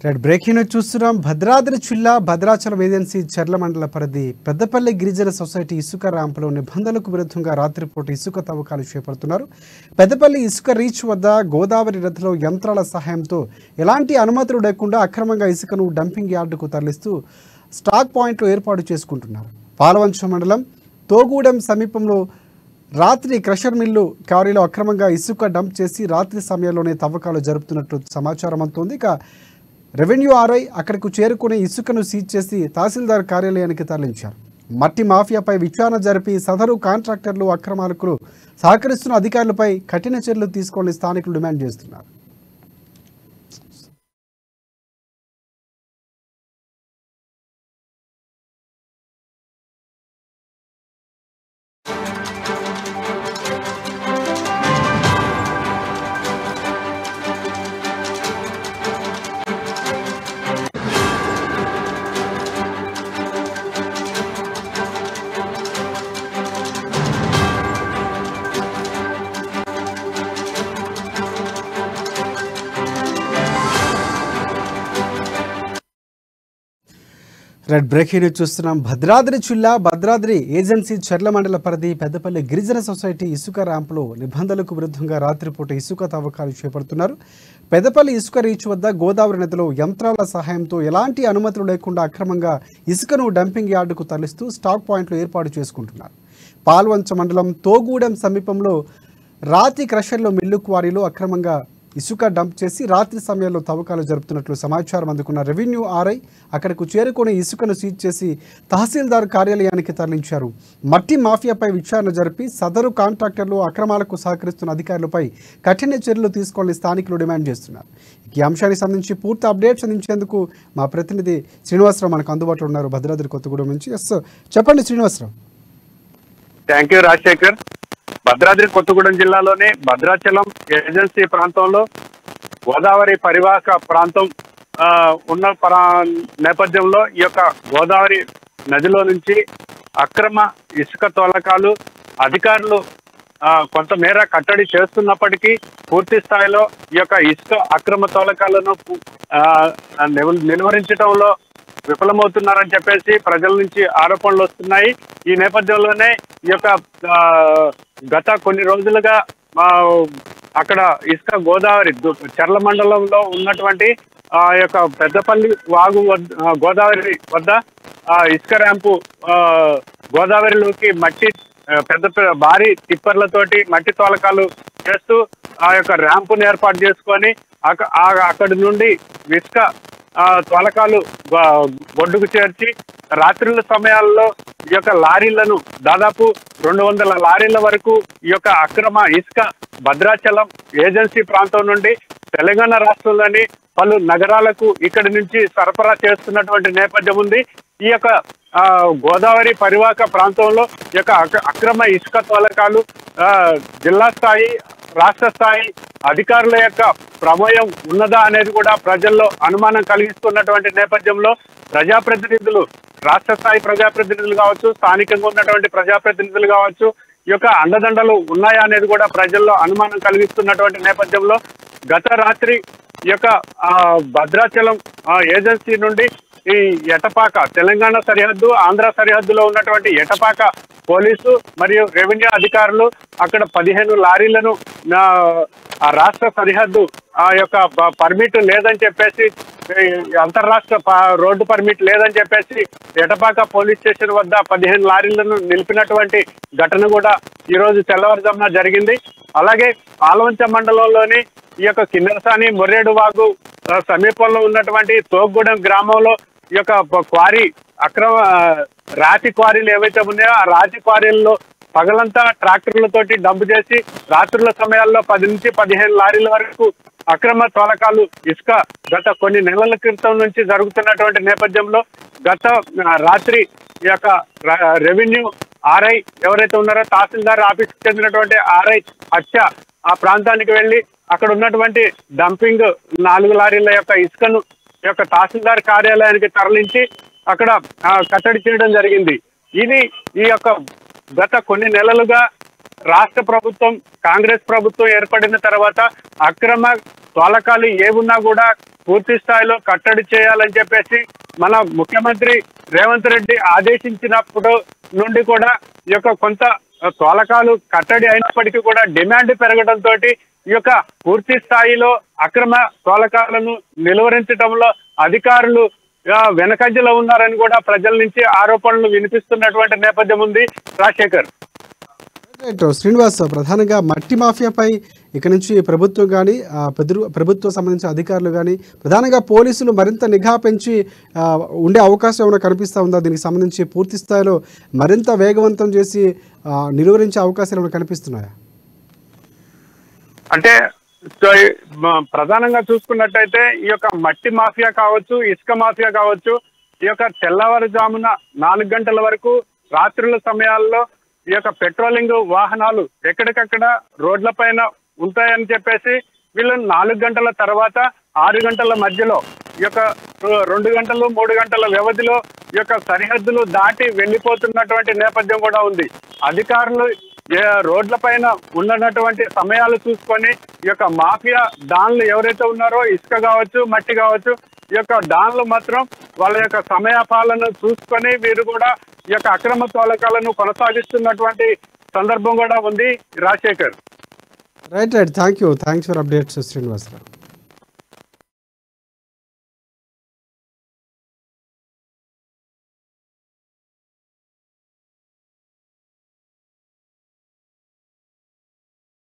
Red breaking news చూస్తున్నాం. భద్రాద్రి జిల్లా Bhadrachalam agency చర్ల మండల పరిధి పెద్దపల్లి గిరిజన సొసైటీ ఇసుక ర్యాంపులో నిబంధనలకు విరుద్ధంగా రాత్రిపూట ఇసుక తవ్వకాలు చేపడుతున్నారు. పెద్దపల్లి ఇసుక రీచ్ వద్ద గోదావరి నదిలో యంత్రాల సహాయంతో ఎలాంటి అనుమతులు లేకుండా అక్రమంగా ఇసుకను డంపింగ్ యార్డుకు తరలిస్తూ స్టాక్ పాయింట్లు ఏర్పాటు చేసుకుంటున్నారు. పాలవంచ మండలం తోగూడెం సమీపంలో రాత్రి క్రషర్ మిల్లు క్వారీలో అక్రమంగా ఇసుక డంప్ చేసి రాత్రి సమయంలోనే తవ్వకాలు జరుపుతున్నట్లు సమాచారం అందుతోంది. ఇక రెవెన్యూ ఆర్ఐ అక్కడకు చేరుకుని ఇసుకను సీజ్ చేసి తహసీల్దార్ కార్యాలయానికి తరలించారు. మట్టి మాఫియాపై విచారణ జరిపి సదరు కాంట్రాక్టర్లు అక్రమాలకు సహకరిస్తున్న అధికారులపై కఠిన చర్యలు తీసుకోవాలని స్థానికులు డిమాండ్ చేస్తున్నారు. రెడ్ బ్రేకింగ్ న్యూస్ చూస్తున్నాం. భద్రాద్రి జిల్లా భద్రాద్రి ఏజెన్సీ చర్ల మండల పరిధి పెద్దపల్లి గిరిజన సొసైటీ ఇసుక ర్యాంపులో నిబంధనలకు విరుద్ధంగా రాత్రిపూట ఇసుక తవ్వకాలు చేపడుతున్నారు. పెద్దపల్లి ఇసుక రీచ్ వద్ద గోదావరి నదిలో యంత్రాల సహాయంతో ఎలాంటి అనుమతులు లేకుండా అక్రమంగా ఇసుకను డంపింగ్ యార్డుకు తరలిస్తూ స్టాక్ పాయింట్లు ఏర్పాటు చేసుకుంటున్నారు. పాల్వంచ మండలం తోగూడెం సమీపంలో రాతి క్రషర్లో మిల్లు క్వారీలో అక్రమంగా ఇసుక డంప్ చేసి రాత్రి సమయంలో తవ్వకాలు జరుపుతున్నట్లు సమాచారం అందుకున్న రెవెన్యూ ఆర్ఐ అక్కడకు చేరుకుని ఇసుకను సీజ్ చేసి తహసీల్దార్ కార్యాలయానికి తరలించారు. మట్టి మాఫియాపై విచారణ జరిపి సదరు కాంట్రాక్టర్లు అక్రమాలకు సహకరిస్తున్న అధికారులపై కఠిన చర్యలు తీసుకోవాలని స్థానికులు డిమాండ్ చేస్తున్నారు. ఈ అంశానికి సంబంధించి పూర్తి అప్డేట్స్ అందించేందుకు మా ప్రతినిధి శ్రీనివాసరావు మనకు అందుబాటులో ఉన్నారు భద్రాద్రి కొత్తగూడెం నుంచి. చెప్పండి శ్రీనివాసరావు. Thank you Rajasekhar. భద్రాద్రి కొత్తగూడెం జిల్లాలోని భద్రాచలం ఏజెన్సీ ప్రాంతంలో గోదావరి పరివాహక ప్రాంతం ఉన్న నేపథ్యంలో ఈ యొక్క గోదావరి నదిలో నుంచి అక్రమ ఇసుక తోలకాలు అధికారులు కొంతమేర కట్టడి చేస్తున్నప్పటికీ పూర్తి స్థాయిలో ఈ యొక్క ఇసుక అక్రమ తోలకాలను నిలువరించడంలో విఫలమవుతున్నారని చెప్పేసి ప్రజల నుంచి ఆరోపణలు వస్తున్నాయి. ఈ నేపథ్యంలోనే ఈ యొక్క గత కొన్ని రోజులుగా అక్కడ ఇసుక గోదావరి చర్ల మండలంలో ఉన్నటువంటి ఆ యొక్క పెద్దపల్లి వాగు గోదావరి వద్ద ఇసుక ర్యాంపు గోదావరిలోకి మట్టి పెద్ద భారీ టిప్పర్లతోటి మట్టి తోలకాలు చేస్తూ ఆ యొక్క ర్యాంపును ఏర్పాటు చేసుకొని అక్కడి నుండి ఇసుక తోలకాలు ఒడ్డుకు చేర్చి రాత్రుల సమయాల్లో ఈ యొక్క లారీలను దాదాపు 200 లారీల వరకు ఈ యొక్క అక్రమ ఇసుక భద్రాచలం ఏజెన్సీ ప్రాంతం నుండి తెలంగాణ రాష్ట్రంలోని పలు నగరాలకు ఇక్కడి నుంచి సరఫరా చేస్తున్నటువంటి నేపథ్యం ఉంది. ఈ యొక్క గోదావరి పరివాహక ప్రాంతంలో ఈ యొక్క అక్రమ ఇసుక తోలకాలు జిల్లా స్థాయి రాష్ట్ర స్థాయి అధికారుల యొక్క ప్రమేయం ఉన్నదా అనేది కూడా ప్రజల్లో అనుమానం కలిగిస్తున్నటువంటి నేపథ్యంలో ప్రజాప్రతినిధులు రాష్ట్ర స్థాయి ప్రజాప్రతినిధులు కావచ్చు, స్థానికంగా ఉన్నటువంటి ప్రజాప్రతినిధులు కావచ్చు, ఈ యొక్క అండదండలు ఉన్నాయా అనేది కూడా ప్రజల్లో అనుమానం కలిగిస్తున్నటువంటి నేపథ్యంలో గత రాత్రి ఈ యొక్క భద్రాచలం ఏజెన్సీ నుండి ఈ ఎటపాక తెలంగాణ సరిహద్దు ఆంధ్ర సరిహద్దులో ఉన్నటువంటి ఎటపాక పోలీసు మరియు రెవెన్యూ అధికారులు అక్కడ 15 లారీలను ఆ రాష్ట్ర సరిహద్దు ఆ యొక్క పర్మిట్ లేదని చెప్పేసి అంతర్రాష్ట్ర రోడ్డు పర్మిట్ లేదని చెప్పేసి ఎటపాక పోలీస్ స్టేషన్ వద్ద 15 లారీలను నిలిపినటువంటి ఘటన కూడా ఈరోజు తెల్లవారుజామున జరిగింది. అలాగే పాల్వంచ మండలంలోని ఈ యొక్క కిన్నెరసాని మొర్రేడు వాగు సమీపంలో ఉన్నటువంటి తోగూడెం గ్రామంలో ఈ యొక్క క్వారీ అక్రమ రాతి క్వారీలు ఏవైతే ఉన్నాయో ఆ రాతి క్వారీల్లో పగలంతా ట్రాక్టర్లతోటి డంప్ చేసి రాత్రుల సమయాల్లో 10 నుంచి 15 లారీల వరకు అక్రమ తోలకాలు ఇసుక గత కొన్ని నెలల క్రితం నుంచి జరుగుతున్నటువంటి నేపథ్యంలో గత రాత్రి ఈ యొక్క రెవెన్యూ ఆర్ఐ ఎవరైతే ఉన్నారో తహసీల్దార్ ఆఫీస్కి చెందినటువంటి ఆర్ఐ హత్య ఆ ప్రాంతానికి వెళ్ళి అక్కడ ఉన్నటువంటి డంపింగ్ 4 లారీల యొక్క ఇసుకను ఈ యొక్క తహసీల్దార్ కార్యాలయానికి తరలించి అక్కడ కట్టడి చేయడం జరిగింది. ఇది ఈ యొక్క గత కొన్ని నెలలుగా రాష్ట్ర ప్రభుత్వం కాంగ్రెస్ ప్రభుత్వం ఏర్పడిన తర్వాత అక్రమ తోలకాలు ఏమున్నా కూడా పూర్తి స్థాయిలో కట్టడి చేయాలని చెప్పేసి మన ముఖ్యమంత్రి రేవంత్ రెడ్డి ఆదేశించినప్పుడు నుండి కూడా ఈ యొక్క కొంత తోలకాలు కట్టడి అయినప్పటికీ కూడా డిమాండ్ పెరగడంతో ఈ యొక్క పూర్తి స్థాయిలో అక్రమ తోలకాలను నిలువరించడంలో అధికారులు వెనకంజలో ఉన్నారని కూడా ప్రజల నుంచి ఆరోపణలు వినిపిస్తున్నటువంటి నేపథ్యం ఉంది. రాజశేఖర్. శ్రీనివాస్, ప్రధానంగా మట్టి మాఫియాపై ఇక నుంచి ప్రభుత్వం కానీ ప్రభుత్వం సంబంధించిన అధికారులు కానీ ప్రధానంగా పోలీసులు మరింత నిఘా పెంచి ఉండే అవకాశం ఏమైనా కనిపిస్తూ ఉందా? దీనికి సంబంధించి పూర్తి స్థాయిలో మరింత వేగవంతం చేసి నిలువరించే అవకాశాలు ఏమైనా కనిపిస్తున్నాయా? అంటే ప్రధానంగా చూసుకున్నట్టయితే ఈ యొక్క మట్టి మాఫియా కావచ్చు, ఇసుక మాఫియా కావచ్చు, ఈ యొక్క తెల్లవారుజామున 4 గంటల వరకు రాత్రుల సమయాల్లో ఈ యొక్క పెట్రోలింగ్ వాహనాలు ఎక్కడికక్కడ రోడ్ల పైన ఉంటాయని చెప్పేసి వీళ్ళు 4 గంటల తర్వాత 6 గంటల మధ్యలో ఈ యొక్క 2 గంటలు 3 గంటల వ్యవధిలో ఈ యొక్క సరిహద్దులు దాటి వెళ్ళిపోతున్నటువంటి నేపథ్యం కూడా ఉంది. అధికారులు రోడ్ల పైన ఉన్నటువంటి సమయాలు చూసుకొని ఈ యొక్క మాఫియా డాన్లు ఎవరైతే ఉన్నారో ఇసుక కావచ్చు, మట్టి కావచ్చు, ఈ యొక్క డాన్లు మాత్రం వాళ్ళ యొక్క సమయపాలను చూసుకొని వీరు కూడా ఈ యొక్క అక్రమ తోలకాలను కొనసాగిస్తున్నటువంటి సందర్భం కూడా ఉంది. Rajasekhar. Right. Thanks for updates Srinivasarao.